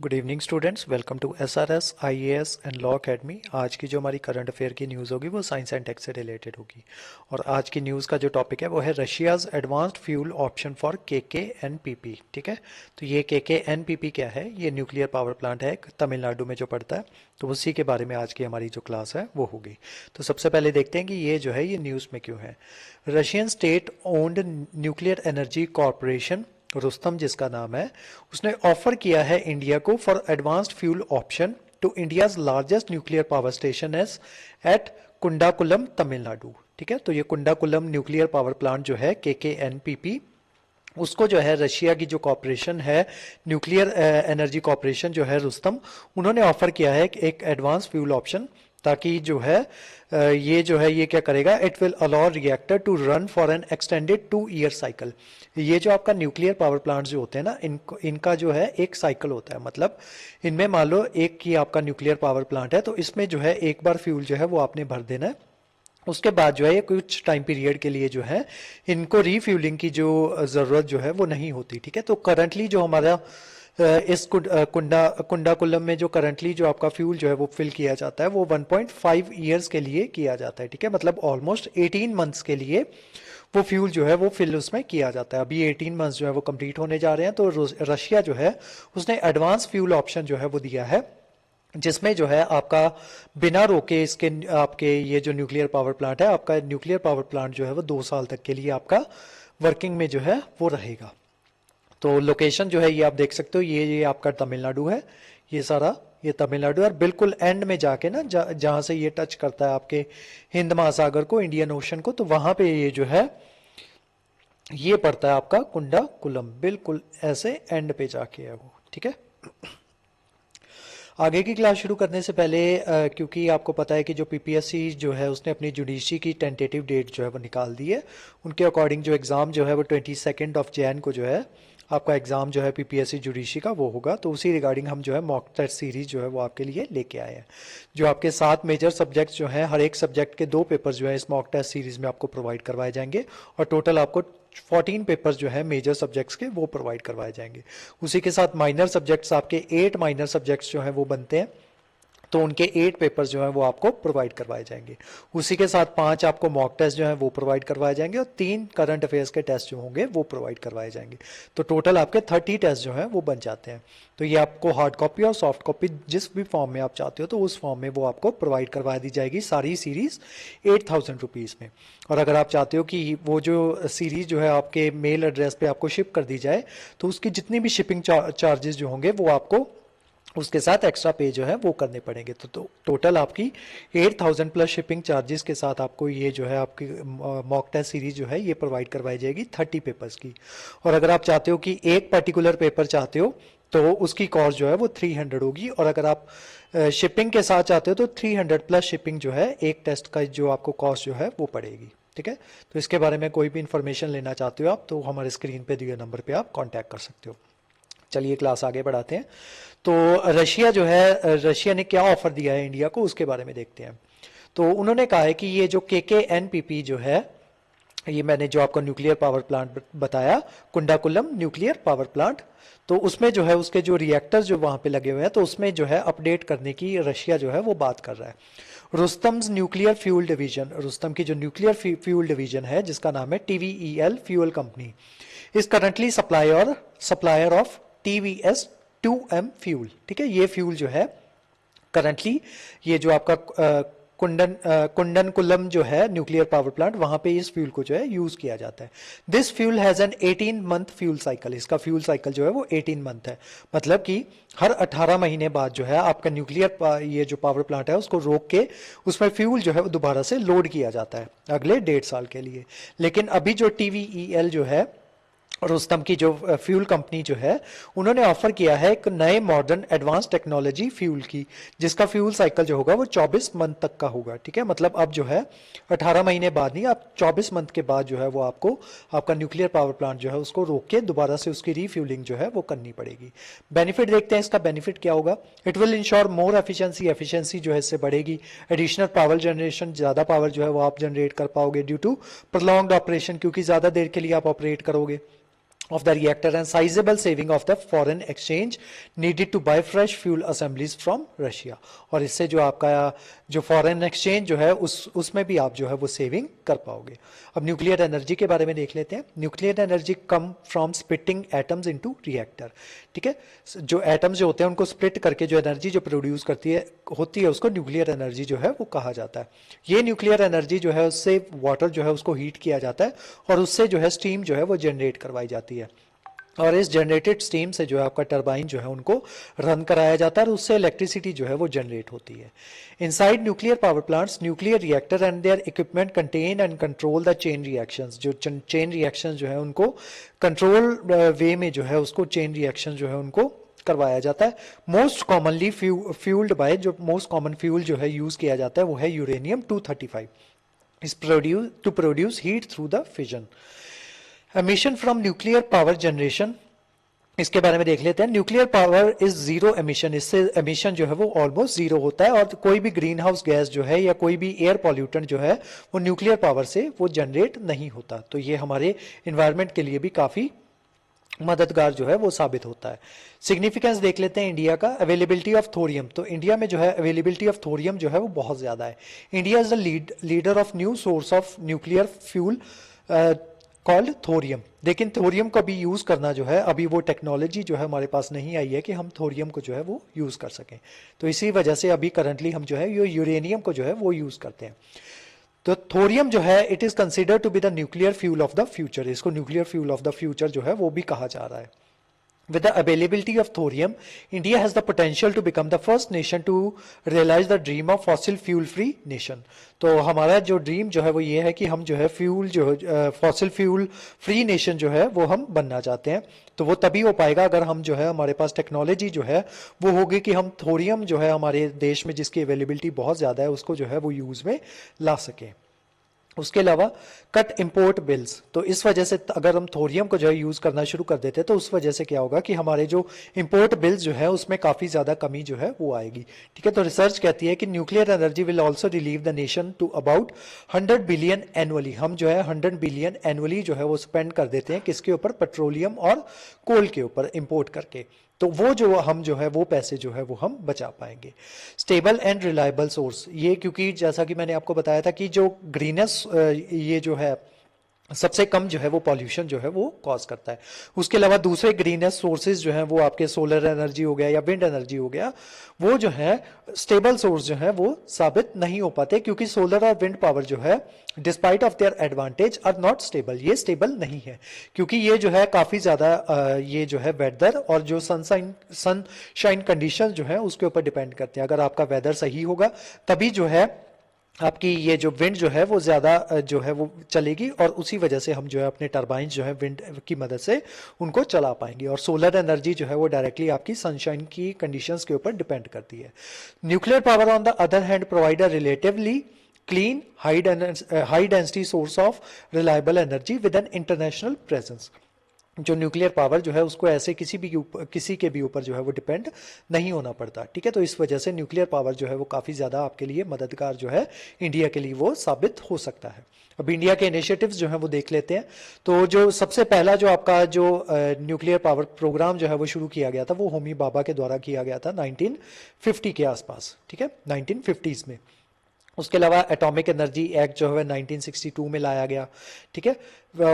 Good evening students, welcome to SRS IAS and law academy. आज की जो हमारी करंट अफेयर की न्यूज़ होगी वो साइंस एंड टेक से रिलेटेड होगी। और आज की न्यूज़ का जो टॉपिक है वो है Russia's advanced fuel option for KKNPP. ठीक है, तो ये केकेएनपीपी क्या है? ये न्यूक्लियर पावर प्लांट है तमिलनाडु में जो पड़ता है, तो उसी के बारे में आज की हमारी जो क्लास है वो होगी। तो सबसे पहले देखते हैं कि ये जो है ये न्यूज़ में क्यों है। Russian state owned nuclear energy corporation, Rosatom जिसका नाम है, उसने ऑफर किया है इंडिया को for advanced fuel option to India's largest nuclear power station as at Kudankulam Tamil Nadu. ठीक है, तो ये कुंडाकुलम न्यूक्लियर पावर प्लांट जो है केकेएनपीपी, उसको जो है रशिया की जो कॉरपोरेशन है न्यूक्लियर एनर्जी कॉरपोरेशन जो है रुस्तम, उन्होंने ऑफर किया है एक एडवांस फ्यूल ऑप्शन, ताकि जो है ये जो है ये क्या करेगा, it will allow reactor to run for an extended 2 year cycle. ये जो आपका न्यूक्लियर पावर प्लांट जो होते हैं ना, इनका जो है एक साइकिल होता है। मतलब इनमें मान लो एक ही आपका न्यूक्लियर पावर प्लांट है, तो इसमें जो है एक बार फ्यूल जो है वो आपने भर देना है। उसके बाद जो है ये कुछ टाइम पीरियड के लिए जो है इनको रीफ्यूलिंग की जो ज़रूरत जो है वो नहीं होती। ठीक है, तो करंटली जो हमारा इस कुंडाकुलम में जो करंटली जो आपका फ्यूल जो है वो फिल किया जाता है वो 1.5 ईयर्स के लिए किया जाता है। ठीक है, मतलब ऑलमोस्ट 18 मंथ्स के लिए वो फ्यूल जो है वो फिल उसमें किया जाता है। अभी 18 मंथ्स जो है वो कंप्लीट होने जा रहे हैं, तो रशिया जो है उसने एडवांस फ्यूल ऑप्शन जो है वो दिया है, जिसमें जो है आपका बिना रोके इसके आपके ये जो न्यूक्लियर पावर प्लांट है, आपका न्यूक्लियर पावर प्लांट जो है वो 2 साल तक के लिए आपका वर्किंग में जो है वो रहेगा। तो लोकेशन जो है ये आप देख सकते हो, ये आपका तमिलनाडु है, ये सारा ये तमिलनाडु है। और बिल्कुल एंड में जाके ना जहाँ से ये टच करता है आपके हिंद महासागर को, इंडियन ओशन को, तो वहां पे ये जो है ये पड़ता है आपका कुंडाकुलम, बिल्कुल ऐसे एंड पे जाके है वो। ठीक है, आगे की क्लास शुरू करने से पहले क्योंकि आपको पता है कि जो पीपीएससी जो है उसने अपनी जुडिशरी की टेंटेटिव डेट जो है वो निकाल दी है, उनके अकॉर्डिंग जो एग्ज़ाम जो है वो 22 को जो है आपका एग्ज़ाम जो है पीपीएससी जुडिशरी का वो होगा। तो उसी रिगार्डिंग हम जो है मॉक टेस्ट सीरीज जो है वो आपके लिए लेके आए हैं। जो आपके 7 मेजर सब्जेक्ट्स जो हैं, हर एक सब्जेक्ट के 2 पेपर जो है इस मॉक टेस्ट सीरीज में आपको प्रोवाइड करवाए जाएंगे, और टोटल आपको 14 पेपर्स जो है मेजर सब्जेक्ट्स के वो प्रोवाइड करवाए जाएंगे। उसी के साथ माइनर सब्जेक्ट्स आपके 8 माइनर सब्जेक्ट्स जो हैं वो बनते हैं, तो उनके 8 पेपर्स जो हैं वो आपको प्रोवाइड करवाए जाएंगे। उसी के साथ 5 आपको मॉक टेस्ट जो हैं वो प्रोवाइड करवाए जाएंगे, और 3 करंट अफेयर्स के टेस्ट जो होंगे वो प्रोवाइड करवाए जाएंगे। तो टोटल आपके 30 टेस्ट जो हैं वो बन जाते हैं। तो ये आपको हार्ड कॉपी और सॉफ्ट कॉपी जिस भी फॉर्म में आप चाहते हो, तो उस फॉर्म में वो आपको प्रोवाइड करवा दी जाएगी, सारी सीरीज 8000 रुपीज़ में। और अगर आप चाहते हो कि वो जो सीरीज जो है आपके मेल एड्रेस पे आपको शिप कर दी जाए, तो उसकी जितनी भी शिपिंग चार्जेस जो होंगे वो आपको उसके साथ एक्स्ट्रा पे जो है वो करने पड़ेंगे। तो टोटल आपकी 8000 प्लस शिपिंग चार्जेस के साथ आपको ये जो है आपकी मॉक टेस्ट सीरीज जो है ये प्रोवाइड करवाई जाएगी 30 पेपर्स की। और अगर आप चाहते हो कि एक पर्टिकुलर पेपर चाहते हो, तो उसकी कॉस्ट जो है वो 300 होगी। और अगर आप शिपिंग के साथ चाहते हो तो 300 प्लस शिपिंग जो है एक टेस्ट का जो आपको कॉस्ट जो है वो पड़ेगी। ठीक है, तो इसके बारे में कोई भी इंफॉर्मेशन लेना चाहते हो आप, तो हमारे स्क्रीन पे दिए नंबर पे आप कांटेक्ट कर सकते हो। चलिए क्लास आगे बढ़ाते हैं। तो रशिया जो है, रशिया ने क्या ऑफर दिया है इंडिया को, उसके बारे में देखते हैं। तो उन्होंने कहा है कि ये जो केकेएनपीपी जो है, ये मैंने जो आपको न्यूक्लियर पावर प्लांट बताया, कुंडाकुलम न्यूक्लियर पावर प्लांट, तो उसमें जो है उसके जो रिएक्टर्स जो वहां पे लगे हुए हैं, तो उसमें जो है अपडेट करने की रशिया जो है वो बात कर रहा है। Rosatom's nuclear fuel division, Rosatom की जो न्यूक्लियर फ्यूल डिवीजन है जिसका नाम है TVEL fuel company, is currently supplier of TVS 2M fuel. ठीक है, ये फ्यूल जो है करंटली ये जो आपका कुंडनकुलम जो है न्यूक्लियर पावर प्लांट, वहां पे इस फ्यूल को जो है यूज किया जाता है। This fuel has an 18 month fuel cycle, इसका फ्यूल साइकिल जो है वो 18 मंथ है। मतलब कि हर 18 महीने बाद जो है आपका न्यूक्लियर ये जो पावर प्लांट है उसको रोक के उसमें फ्यूल जो है वो दोबारा से लोड किया जाता है अगले 1.5 साल के लिए। लेकिन अभी जो टीवीईएल जो है, रुस्तम की जो फ्यूल कंपनी जो है, उन्होंने ऑफर किया है एक नए मॉडर्न एडवांस टेक्नोलॉजी फ्यूल की, जिसका फ्यूल साइकिल जो होगा वो 24 मंथ तक का होगा। ठीक है, मतलब अब जो है 18 महीने बाद नहीं, आप 24 मंथ के बाद जो है वो आपको आपका न्यूक्लियर पावर प्लांट जो है उसको रोक के दोबारा से उसकी रीफ्यूलिंग जो है वो करनी पड़ेगी। बेनिफिट देखते हैं, इसका बेनिफिट क्या होगा। It will ensure more efficiency, efficiency जो है इससे बढ़ेगी। एडिशनल पावर जनरेशन, ज्यादा पावर जो है वो आप जनरेट कर पाओगे ड्यू टू प्रोलॉन्ग्ड ऑपरेशन, क्योंकि ज्यादा देर के लिए आप ऑपरेट करोगे। of the reactor and sizable saving of the foreign exchange needed to buy fresh fuel assemblies from Russia। और इससे जो आपका जो फॉरेन एक्सचेंज जो है उसमें भी आप जो है वो सेविंग कर पाओगे। अब न्यूक्लियर एनर्जी के बारे में देख लेते हैं। Nuclear energy come from splitting atoms into reactor. ठीक है, जो एटम्स जो होते हैं उनको स्प्लिट करके जो एनर्जी जो प्रोड्यूस होती है उसको न्यूक्लियर एनर्जी जो है वो कहा जाता है। ये न्यूक्लियर एनर्जी जो है उससे वाटर जो है उसको हीट किया जाता है और उससे जो है स्टीम जो है वो जनरेट करवाई जाती है और इस जनरेटेड स्टीम से जो है आपका टरबाइन जो है उनको रन कराया जाता है और उससे इलेक्ट्रिसिटी जो है वो जनरेट होती है। Inside nuclear power plants nuclear reactor and their equipment contain and control the chain reactions. जो चेन रिएक्शंस जो है उनको कंट्रोल वे में जो है उसको चेन रिएक्शन जो है उनको करवाया जाता है। मोस्ट कॉमनली फ्यूल्ड बाय जो मोस्ट कॉमन फ्यूल जो है यूज किया जाता है वो है uranium 235 is produce to produce heat through the fission. Emission from nuclear power generation, इसके बारे में देख लेते हैं। Nuclear power is zero emission, इससे एमिशन जो है वो ऑलमोस्ट जीरो होता है और कोई भी ग्रीन हाउस गैस जो है या कोई भी एयर पॉल्यूटेंट जो है वो न्यूक्लियर पावर से वो जनरेट नहीं होता। तो ये हमारे इन्वायरमेंट के लिए भी काफी मददगार जो है वो साबित होता है। सिग्निफिकेंस देख लेते हैं इंडिया का। अवेलेबिलिटी ऑफ थोरियम, तो इंडिया में जो है अवेलेबिलिटी ऑफ थोरियम जो है वो बहुत ज्यादा है। India is the leader of new source of nuclear fuel called thorium. लेकिन थोरियम को भी यूज करना जो है अभी वो टेक्नोलॉजी जो है हमारे पास नहीं आई है कि हम थोरियम को जो है वो यूज कर सकें। तो इसी वजह से अभी करंटली हम जो है ये यूरेनियम को जो है वो यूज करते हैं। तो थोरियम जो है it is considered to be the nuclear fuel of the future, इसको nuclear fuel of the future जो है वो भी कहा जा रहा है। With the availability of thorium, India has the potential to become the first nation to realize the dream of fossil fuel free nation। तो हमारा जो ड्रीम जो है वो ये है कि हम जो है फ्यूल जो फॉसिल फ्यूल फ्री नेशन जो है वो हम बनना चाहते हैं। तो वो तभी हो पाएगा अगर हम जो है हमारे पास टेक्नोलॉजी जो है वो होगी कि हम थोरियम जो है हमारे देश में जिसकी अवेलेबिलिटी बहुत ज़्यादा है उसको जो है वो यूज़ में ला सकें। उसके अलावा कट इंपोर्ट बिल्स, तो इस वजह से अगर हम थोरियम को जो है यूज करना शुरू कर देते हैं तो उस वजह से क्या होगा कि हमारे जो इंपोर्ट बिल्स जो है उसमें काफी ज्यादा कमी जो है वो आएगी। ठीक है, तो रिसर्च कहती है कि nuclear energy will also relieve the nation to about 100 billion annually. हम जो है 100 बिलियन एनुअली जो है वो स्पेंड कर देते हैं किसके ऊपर, पेट्रोलियम और कोल के ऊपर इंपोर्ट करके। तो वो जो हम जो है वो पैसे जो है वो हम बचा पाएंगे। स्टेबल एंड रिलायबल सोर्स, ये क्योंकि जैसा कि मैंने आपको बताया था कि जो ग्रीनेस ये जो है सबसे कम जो है वो पॉल्यूशन जो है वो कॉज करता है। उसके अलावा दूसरे ग्रीनेस सोर्सेज जो हैं वो आपके सोलर एनर्जी हो गया या विंड एनर्जी हो गया, वो जो है स्टेबल सोर्स जो है वो साबित नहीं हो पाते क्योंकि सोलर और विंड पावर जो है despite of their advantage are not stable, ये स्टेबल नहीं है क्योंकि ये जो है काफी ज्यादा ये जो है वेदर और जो सनशाइन कंडीशन जो है उसके ऊपर डिपेंड करते हैं। अगर आपका वेदर सही होगा तभी जो है आपकी ये जो विंड जो है वो ज़्यादा जो है वो चलेगी और उसी वजह से हम जो है अपने टरबाइन जो है विंड की मदद से उनको चला पाएंगे। और सोलर एनर्जी जो है वो डायरेक्टली आपकी सनशाइन की कंडीशंस के ऊपर डिपेंड करती है। Nuclear power on the other hand provide a relatively clean high density source of reliable energy with an international presence. जो न्यूक्लियर पावर जो है उसको ऐसे किसी के भी ऊपर जो है वो डिपेंड नहीं होना पड़ता। ठीक है, तो इस वजह से न्यूक्लियर पावर जो है वो काफ़ी ज़्यादा आपके लिए मददगार जो है इंडिया के लिए वो साबित हो सकता है। अब इंडिया के इनिशिएटिव्स जो है वो देख लेते हैं। तो जो सबसे पहला जो आपका जो न्यूक्लियर पावर प्रोग्राम जो है वो शुरू किया गया था वो होमी बाबा के द्वारा किया गया था 1950 के आसपास। ठीक है, 1950s में। उसके अलावा एटॉमिक एनर्जी एक्ट जो है 1962 में लाया गया। ठीक है,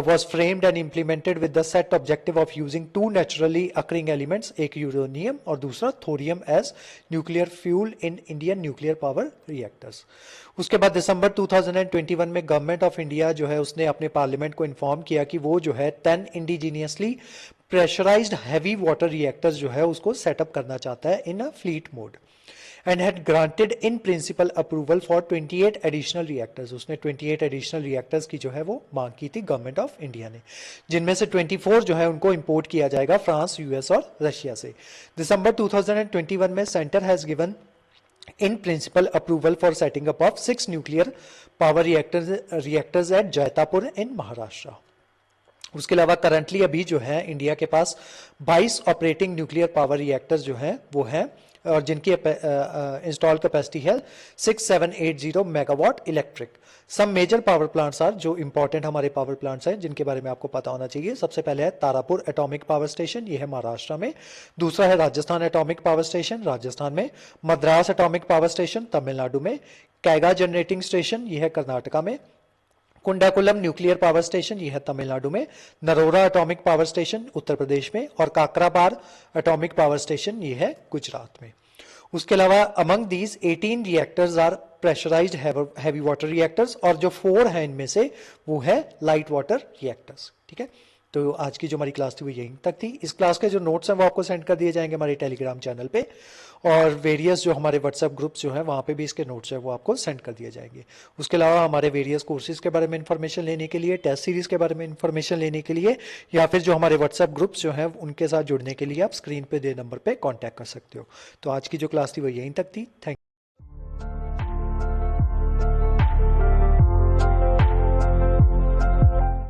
was framed and implemented with the set objective of using two naturally occurring elements, एक यूरेनियम और दूसरा thorium as nuclear fuel in Indian nuclear power reactors. उसके बाद दिसंबर 2021 में गवर्नमेंट ऑफ इंडिया जो है उसने अपने पार्लियामेंट को इन्फॉर्म किया कि वो जो है 10 indigenously pressurised heavy water reactors जो है उसको सेटअप करना चाहता है in a fleet mode and had granted in principle approval for 28 additional reactors। उसने 28 additional reactors की जो है वो मांग की थी गवर्नमेंट ऑफ इंडिया ने, जिनमें से 24 जो है उनको इंपोर्ट किया जाएगा फ्रांस, यूएस और रशिया से। दिसंबर 2021 में centre has given in principle approval for setting up of 6 nuclear power reactors at Jaitapur in Maharashtra। उसके अलावा करंटली अभी जो है इंडिया के पास 22 ऑपरेटिंग न्यूक्लियर पावर रिएक्टर्स जो हैं वो हैं, और जिनकी इंस्टॉल कैपेसिटी है 6780 megawatt electric. Some major power plants are, जो इंपॉर्टेंट हमारे पावर प्लांट्स हैं जिनके बारे में आपको पता होना चाहिए। सबसे पहले है तारापुर एटॉमिक पावर स्टेशन, ये है महाराष्ट्र में। दूसरा है Rajasthan atomic power station, Rajasthan में। Madras atomic power station, Tamil Nadu में। कैगा जनरेटिंग स्टेशन, ये है कर्नाटका में। कुंडाकुलम न्यूक्लियर पावर स्टेशन, ये है तमिलनाडु में। Narora atomic power station, Uttar Pradesh में। और काकराबार एटॉमिक पावर स्टेशन, ये है गुजरात में। उसके अलावा among these 18 reactors are pressurized heavy water reactors, और जो 4 हैं इनमें से वो है लाइट वाटर रिएक्टर्स। ठीक है, तो आज की जो हमारी क्लास थी वो यहीं तक थी। इस क्लास के जो नोट्स हैं वो आपको सेंड कर दिए जाएंगे हमारे टेलीग्राम चैनल पे, और वेरियस जो हमारे व्हाट्सएप ग्रुप्स जो हैं वहाँ पे भी इसके नोट्स हैं वो आपको सेंड कर दिए जाएंगे। उसके अलावा हमारे वेरियस कोर्सेज के बारे में इन्फॉर्मेशन लेने के लिए, टेस्ट सीरीज़ के बारे में इन्फॉर्मेशन लेने के लिए, या फिर जो हमारे व्हाट्सएप ग्रुप्स जो हैं उनके साथ जुड़ने के लिए आप स्क्रीन पे दे नंबर पर कॉन्टैक्ट कर सकते हो। तो आज की जो क्लास थी वो यहीं तक थी। थैंक